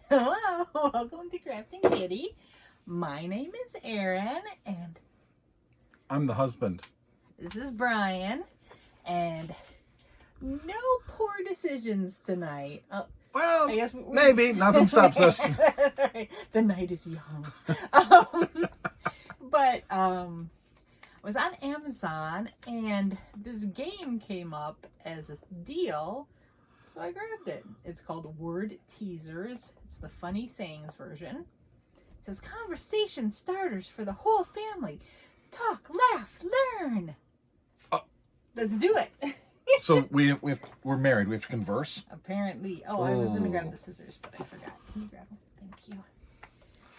Hello, welcome to Krafting Kitty. My name is Aaron, and I'm the husband. this is Brian. And no poor decisions tonight. Well, I guess maybe. Nothing stops us. The night is young. I was on Amazon, and this game came up as a deal. So I grabbed it. It's called Word Teasers. It's the funny sayings version. It says conversation starters for the whole family. Talk, laugh, learn. Let's do it. So we're married. We have to converse. Apparently. Oh, I was going to grab the scissors, but I forgot. Can you grab them? Thank you.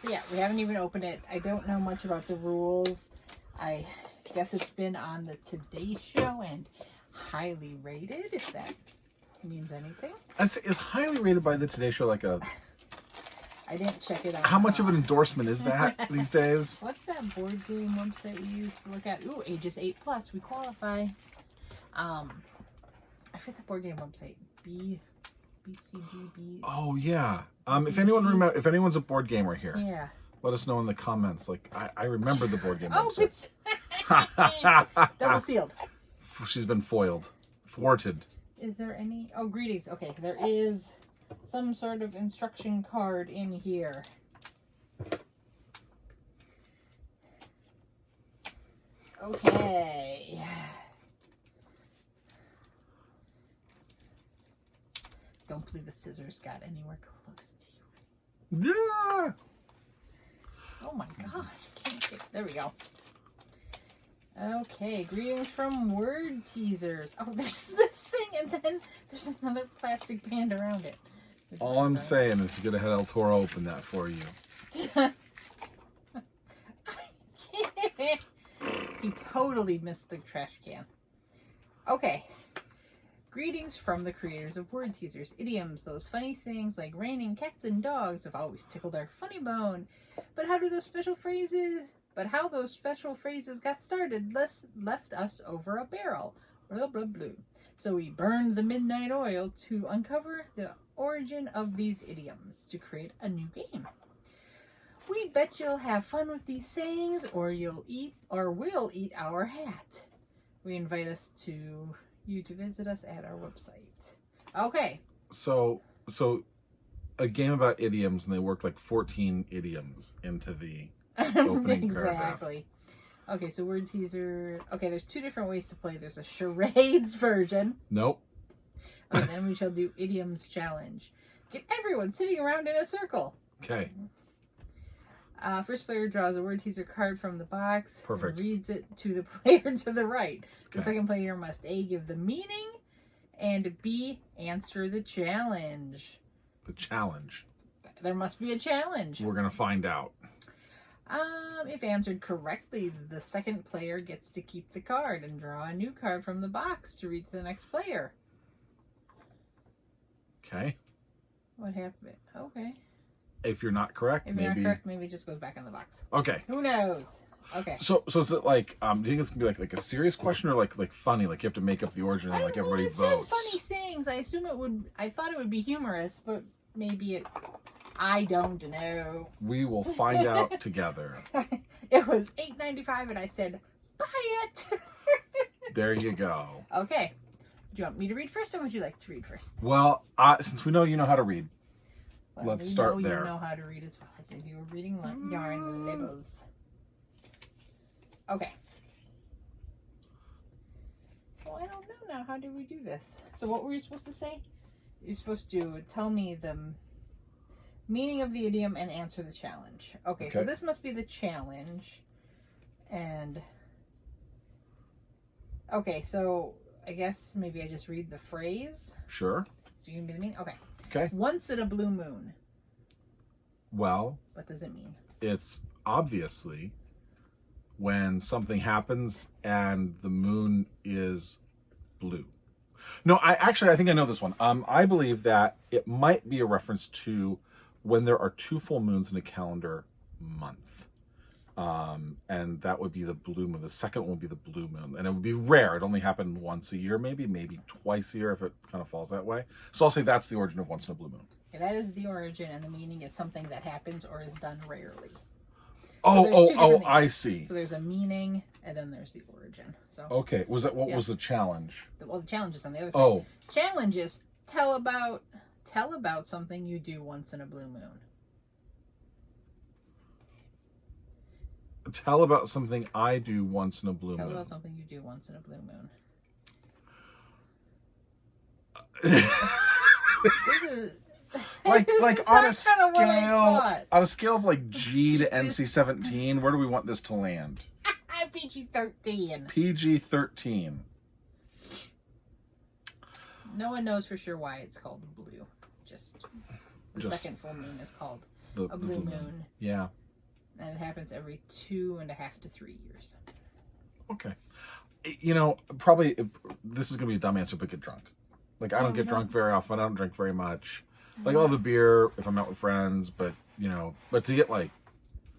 So yeah, we haven't even opened it. I don't know much about the rules. I guess it's been on the Today Show and highly rated, if that means anything. Is highly rated by the Today Show like a... I didn't check it out. How much of an endorsement is that these days? What's that board game website we used to look at? Ooh, ages 8+. We qualify. I forget the board game website. BCGB. Oh yeah. If anyone's a board gamer here, Yeah. let us know in the comments. Like I remember the board game Oh, website. it's double sealed. She's been foiled, thwarted. Is there any? Oh, greetings. Okay, there is some sort of instruction card in here. Okay. Don't believe the scissors got anywhere close to you. Yeah. Oh my gosh. I can't get... There we go. Okay, greetings from Word Teasers. Oh, there's this thing, and then there's another plastic band around it. All I'm saying is you're gonna have El Toro open that for you. He totally missed the trash can. Okay. Greetings from the creators of Word Teasers. Idioms, those funny things like raining cats and dogs have always tickled our funny bone. But how those special phrases got started left us over a barrel. Blah, blah, blah. So we burned the midnight oil to uncover the origin of these idioms to create a new game. We bet you'll have fun with these sayings, or we'll eat our hat. We invite you to visit us at our website. Okay. So a game about idioms, and they work like 14 idioms into the opening paragraph. Exactly. Okay, so Word Teaser. Okay, there's two different ways to play. There's a charades version. Nope. And then we shall do idioms challenge. Get everyone sitting around in a circle. Okay. First player draws a Word Teaser card from the box. Perfect. And reads it to the player to the right. The Okay. second player must A, give the meaning, and B, answer the challenge. The challenge. There must be a challenge. We're gonna find out. If answered correctly, the second player gets to keep the card and draw a new card from the box to read to the next player. Okay. What happened? Okay. If you're not correct, If maybe. you're not correct, maybe it just goes back in the box. Okay. Who knows? Okay. So is it like do you think it's gonna be like a serious question or like funny? Like you have to make up the origin and like everybody it votes. said funny sayings. I assume it would. I thought it would be humorous, but maybe it. I don't know. We will find out together. It was $8.95, and I said, "Buy it." There you go. Okay. Do you want me to read first, or would you like to read first? Well, since we know you know how to read, Well, let's start there. You know how to read as well as if you were reading yarn labels. Okay. Well, I don't know now. How do we do this? So what were you supposed to say? You're supposed to tell me the meaning of the idiom and answer the challenge. Okay, so this must be the challenge. And... Okay, so I guess maybe I just read the phrase. Sure. So you can be the meaning? Okay. Okay. Once in a blue moon. Well, What does it mean? it's obviously when something happens and the moon is blue. No, I think I know this one. I believe that it might be a reference to when there are 2 full moons in a calendar month. And that would be the blue moon. The second one would be the blue moon. And it would be rare. It only happened once a year, maybe twice a year if it kind of falls that way. So I'll say that's the origin of once in a blue moon. Okay, that is the origin, and the meaning is something that happens or is done rarely. I see. So there's a meaning, and then there's the origin. So okay, was the challenge? Well, the challenge is on the other side. Oh, challenge is tell about something you do once in a blue moon. Tell about something I do once in a blue moon. Tell about something you do once in a blue moon. This is like on a scale of like G to NC-17, where do we want this to land? PG-13. PG-13. No one knows for sure why it's called blue. Just the second full moon is called a blue moon. Yeah. And it happens every 2.5 to 3 years. Okay. You know, probably this is going to be a dumb answer, but get drunk. Like, I don't get drunk very often. I don't drink very much. Like, I'll have a beer if I'm out with friends, but, you know, but to get, like,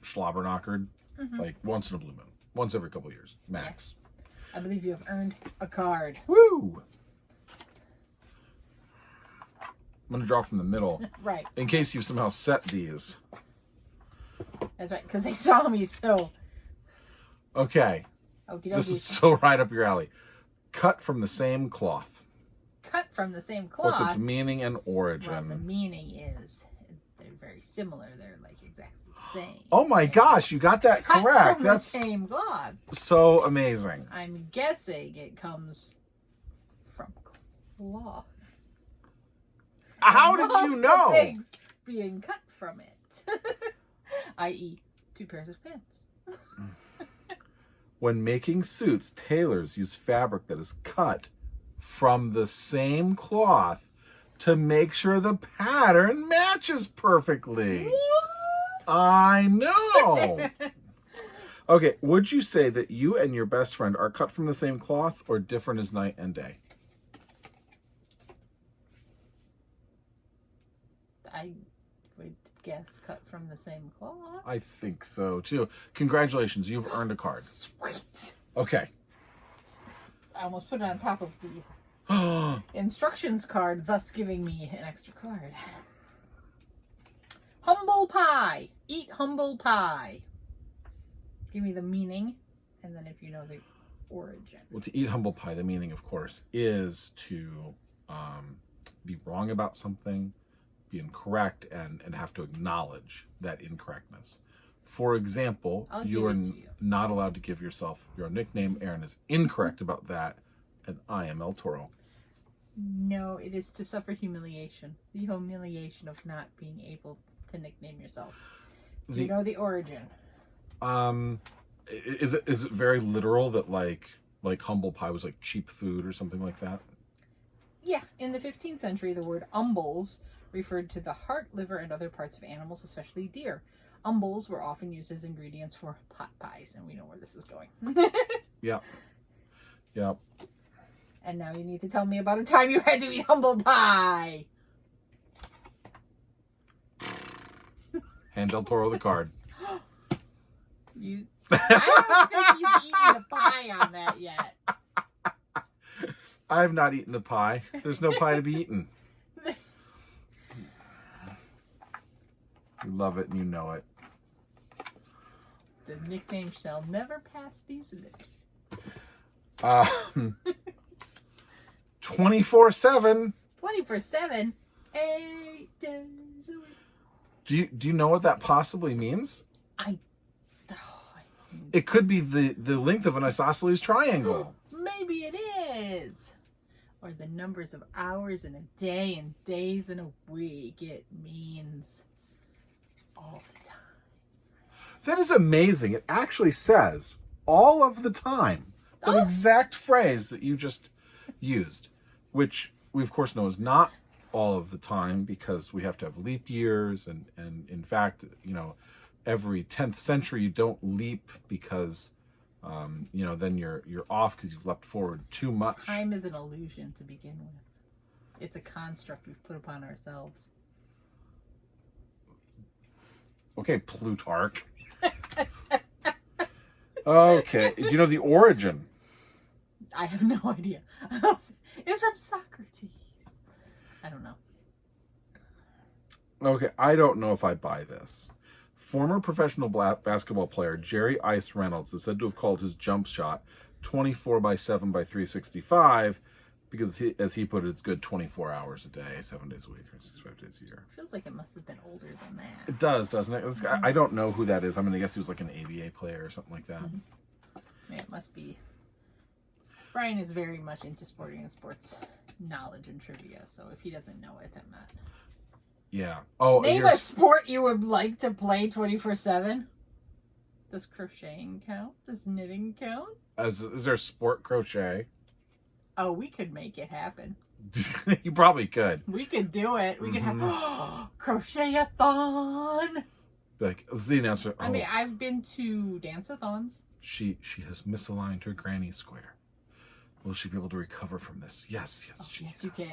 schlobber-knockered, like, once in a blue moon. Once every couple of years, max. Yeah. I believe you have earned a card. Woo! I'm going to draw from the middle. Right. In case you somehow set these. That's right, because they saw me, so. Okay. Okie dokie. This is so right up your alley. Cut from the same cloth. Cut from the same cloth. What's its meaning and origin? Well, the meaning is they're very similar. They're like exactly the same. Oh my gosh, you got that Cut correct. from That's the same cloth. so amazing. I'm guessing it comes from cloth. How did you know? Things being cut from it, i.e., 2 pairs of pants. When making suits, tailors use fabric that is cut from the same cloth to make sure the pattern matches perfectly. What? I know. Okay, would you say that you and your best friend are cut from the same cloth or different as night and day? I would guess cut from the same cloth. I think so, too. Congratulations, you've earned a card. Sweet. Okay. I almost put it on top of the instructions card, thus giving me an extra card. Humble pie. Eat humble pie. Give me the meaning, and then if you know the origin. Well, to eat humble pie, the meaning, of course, is to be wrong about something, be incorrect, and have to acknowledge that incorrectness. For example, you are not allowed to give yourself your own nickname. Aaron is incorrect about that, and I am El Toro. No, it is to suffer humiliation. The humiliation of not being able to nickname yourself. Do you know the origin? Is it very literal that like humble pie was like cheap food or something like that? Yeah, in the 15th century, the word umbles referred to the heart, liver, and other parts of animals, especially deer. Umbles were often used as ingredients for pot pies, and we know where this is going. Yeah. Yep. And now you need to tell me about a time you had to eat humble pie. Hand El Toro the card. I don't think you've eaten the pie on that yet. I have not eaten the pie. There's no pie to be eaten. You love it and you know it. The nickname shall never pass these lips. 24/7. 24/7. 8 days a week. Do you know what that possibly means? It could be the length of an isosceles triangle. Maybe it is. Or the numbers of hours in a day and days in a week. It means all the time. That is amazing. It actually says all of the time. The exact phrase that you just used, which we of course know is not all of the time because we have to have leap years, and in fact, you know, every 10th century you don't leap because you know, then you're off because you've leapt forward too much. Time is an illusion to begin with. It's a construct we've put upon ourselves. Okay, Plutarch. Okay. Do you know the origin? I have no idea. It's from Socrates. I don't know. Okay, I don't know if I buy this. Former professional basketball player Jerry Ice Reynolds is said to have called his jump shot 24 by 7 by 365 because, as he put it, it's good 24 hours a day, 7 days a week, 365 days a year. Feels like it must have been older than that. It does, doesn't it? I don't know who that is. I'm going to guess he was like an ABA player or something like that. Yeah, it must be. Brian is very much into sporting and sports knowledge and trivia, so if he doesn't know it, I'm not. Yeah. Oh, Name a sport you would like to play 24/7. Does crocheting count? Does knitting count? Is there sport crochet? Oh, we could make it happen. You probably could. We could do it. We could have crochet-a-thon. Like, let's see the answer. I mean, I've been to dance-a-thons. She has misaligned her granny square. Will she be able to recover from this? Yes, Yes, you can.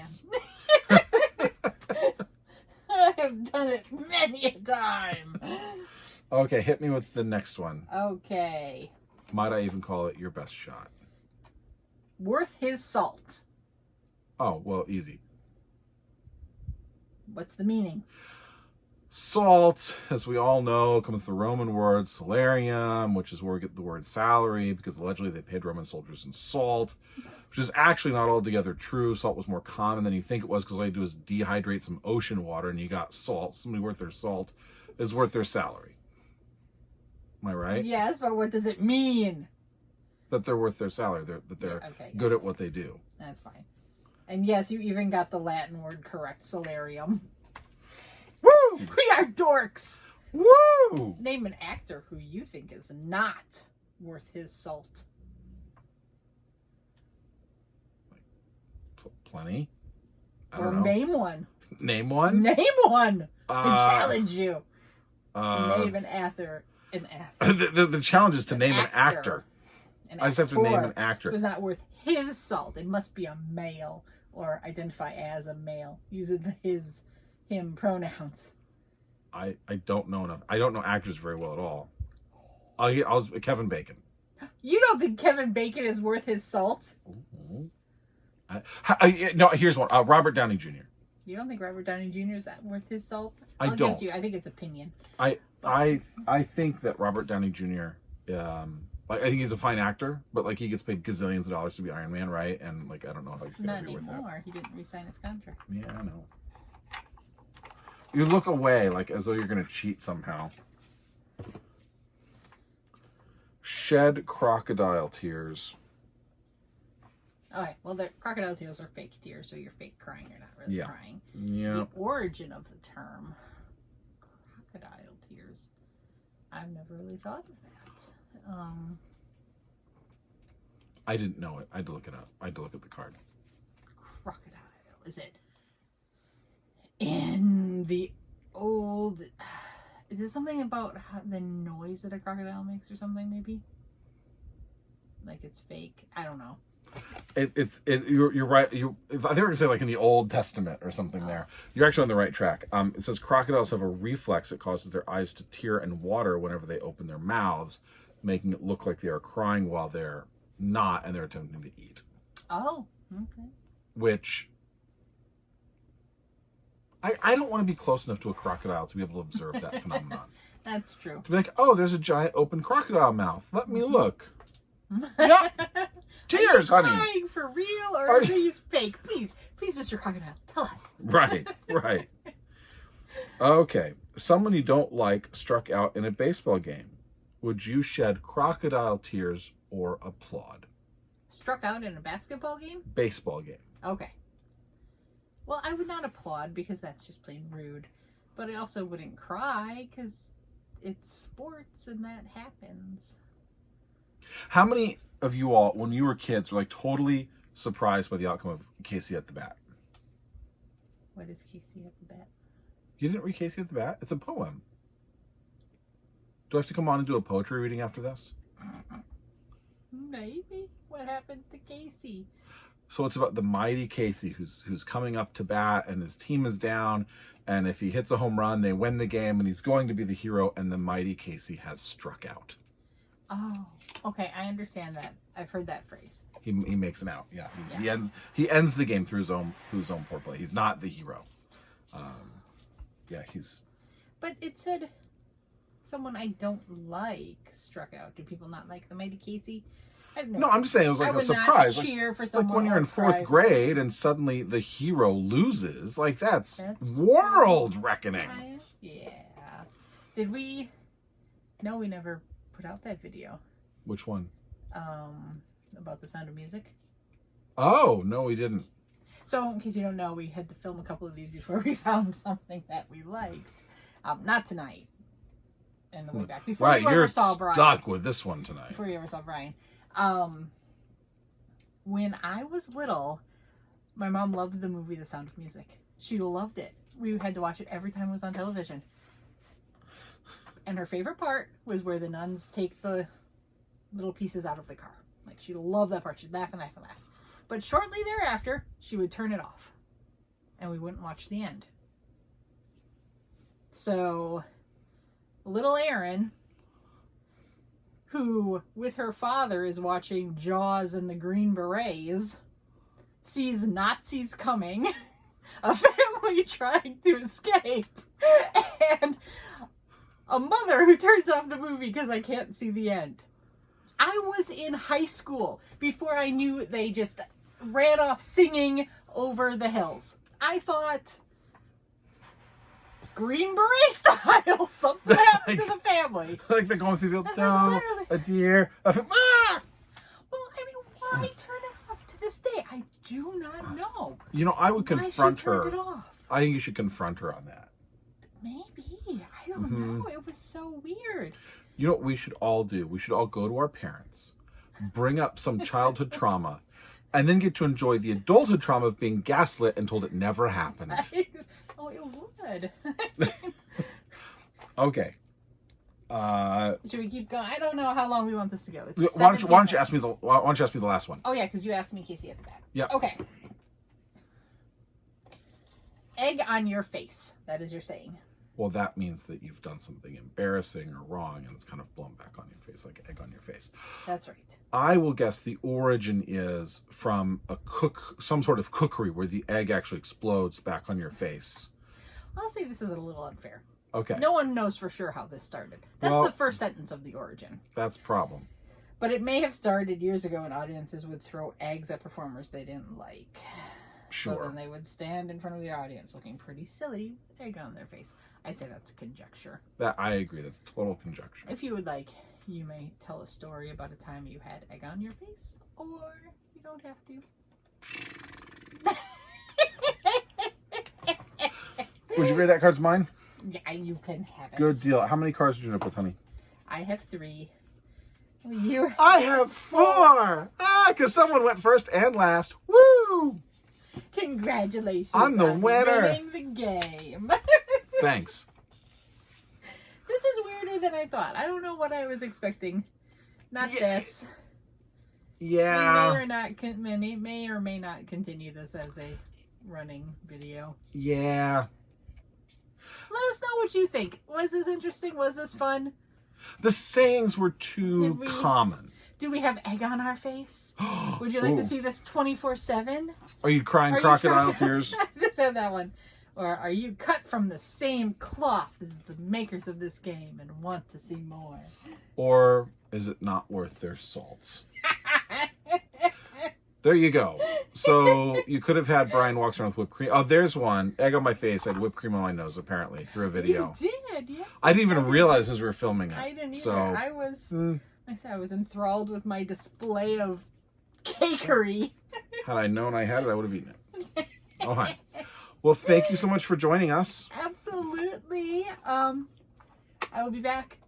I have done it many a time. Okay, hit me with the next one. Okay. Might I even call it your best shot? Worth his salt. Oh, well, easy. What's the meaning? Salt, as we all know, comes from the Roman word salarium, which is where we get the word salary, because allegedly they paid Roman soldiers in salt, which is actually not altogether true. Salt was more common than you think it was, because all you do is dehydrate some ocean water and you got salt. Somebody worth their salt is worth their salary. Am I right? Yes, but what does it mean? That they're worth their salary, that they're good at what they do. That's fine. And yes, you even got the Latin word correct, salarium. Woo! We are dorks. Woo! Name an actor who you think is not worth his salt. Plenty. I Well, don't know. name one. Name one? Name one. I challenge you. Name an actor. The challenge is to name an actor. I just have to name an actor who's not worth his salt. It must be a male or identify as a male using the him pronouns. I don't know enough. I don't know actors very well at all. I'll Kevin Bacon. You don't think Kevin Bacon is worth his salt? No, here's one. Robert Downey Jr. You don't think Robert Downey Jr. is worth his salt? I don't. I think it's opinion. I think that Robert Downey Jr. I think he's a fine actor, but like he gets paid gazillions of dollars to be Iron Man, right? And like I don't know how he's gonna be worth that. Not anymore. He didn't re-sign his contract. Yeah, I know. You look away like as though you're gonna cheat somehow. Shed crocodile tears. Okay, well, the crocodile tears are fake tears, so you're fake crying. You're not really crying. Yeah. The origin of the term crocodile tears, I've never really thought of that. I didn't know it. I had to look it up. I had to look at the card. Crocodile. Is it in the old... Is it something about the noise that a crocodile makes or something, maybe? Like it's fake? I don't know. You're right. I think we're gonna say like in the Old Testament or something. There, you're actually on the right track. It says crocodiles have a reflex that causes their eyes to tear and water whenever they open their mouths, making it look like they are crying while they're not, and they're attempting to eat. Oh, okay. Which I don't want to be close enough to a crocodile to be able to observe that phenomenon. That's true. To be like, oh, there's a giant open crocodile mouth. Let me look. Yeah. Tears, honey. Are you crying for real or are these fake? Please, Mr. Crocodile, tell us. Right. Okay. Someone you don't like struck out in a baseball game. Would you shed crocodile tears or applaud? Struck out in a basketball game? Baseball game. Okay. Well, I would not applaud because that's just plain rude. But I also wouldn't cry because it's sports and that happens. How many of you all, when you were kids, were like totally surprised by the outcome of Casey at the Bat? What is Casey at the Bat? You didn't read Casey at the Bat? It's a poem. Do I have to come on and do a poetry reading after this? Maybe. What happened to Casey? So it's about the mighty Casey who's coming up to bat and his team is down, and if he hits a home run, they win the game, and he's going to be the hero, and the mighty Casey has struck out. Oh, okay. I understand that. I've heard that phrase. He makes it out. Yeah. Yeah. He ends the game through his own poor play. He's not the hero. Yeah, he's. But it said someone I don't like struck out. Do people not like the Mighty Casey? No, I'm just saying it was I like a would surprise. not cheer for Like someone when you're in or cry fourth for grade and suddenly the hero loses. Like that's world reckoning. Yeah. Did we? No, we never put out that video. Which one? About The Sound of Music. Oh no, we didn't. So, in case you don't know, we had to film a couple of these before we found something that we liked. Not tonight. And the way back. Before Right, you you're ever saw Brian. stuck with this one tonight. Before you ever saw Brian. When I was little, my mom loved the movie The Sound of Music. She loved it. We had to watch it every time it was on television. And her favorite part was where the nuns take the little pieces out of the car. Like, she loved that part. She'd laugh and laugh and laugh. But shortly thereafter, she would turn it off. And we wouldn't watch the end. So, little Erin, who, with her father, is watching Jaws and the Green Berets, sees Nazis coming, a family trying to escape, and a mother who turns off the movie because I can't see the end. I was in high school before I knew they just ran off singing over the hills. I thought, Green Beret style, something happened to the family. Like they're going through the That's doe, a deer, Well, I mean, why turn it off to this day? I do not know. You know, I would confront her. It off. I think you should confront her on that. Maybe. I don't know. It was so weird. You know what we should all do? We should all go to our parents, bring up some childhood trauma, and then get to enjoy the adulthood trauma of being gaslit and told it never happened. Oh, it would. Okay. Should we keep going? I don't know how long we want this to go. Why don't you ask me the last one? Oh yeah, because you asked me Casey at the back. Yeah. Okay. Egg on your face. That is your saying. Well, that means that you've done something embarrassing or wrong, and it's kind of blown back on your face, like egg on your face. That's right. I will guess the origin is from some sort of cookery where the egg actually explodes back on your face. I'll say this is a little unfair. Okay. No one knows for sure how this started. That's the first sentence of the origin. That's a problem. But it may have started years ago when audiences would throw eggs at performers they didn't like. Sure. So then they would stand in front of the audience looking pretty silly with egg on their face. I'd say that's conjecture. That I agree. That's total conjecture. If you would like, you may tell a story about a time you had egg on your face, or you don't have to. Would you grade that card's mine? Yeah, you can have it. Good deal. How many cards did you end up with, honey? I have 3. You. I have 4. Because someone went first and last. Woo! Congratulations! I'm the on winner. Winning the game. Thanks. This is weirder than I thought. I don't know what I was expecting. Not this. Yeah. We may or may not continue this as a running video. Yeah. Let us know what you think. Was this interesting? Was this fun? The sayings were too common. Do we have egg on our face? Would you like to see this 24/7? Are you crying crocodile tears? I just said that one. Or are you cut from the same cloth as the makers of this game and want to see more? Or is it not worth their salt? There you go. So you could have had Brian walks around with whipped cream. Oh, there's one. Egg on my face. I had whipped cream on my nose, apparently, through a video. You did, yeah. I didn't even realize as we were filming it. I didn't either. So, I was enthralled with my display of cakery. had I known I had it, I would have eaten it. All right. Well, thank you so much for joining us. Absolutely. I will be back.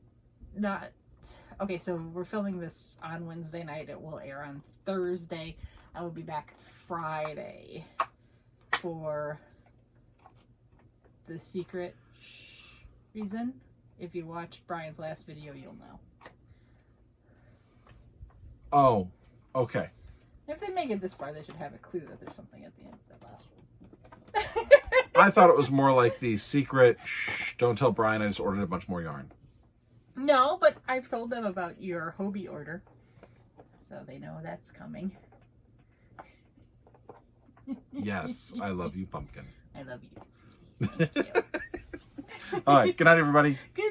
Okay, so we're filming this on Wednesday night. It will air on Thursday. I will be back Friday for the secret reason. If you watched Brian's last video, you'll know. Oh, okay. If they make it this far, they should have a clue that there's something at the end of that last one. I thought it was more like the secret, shh, don't tell Brian I just ordered a bunch more yarn. No, but I've told them about your Hobie order, so they know that's coming. Yes, I love you, Pumpkin. I love you, sweetie. Thank you. All right. Good night, everybody. Good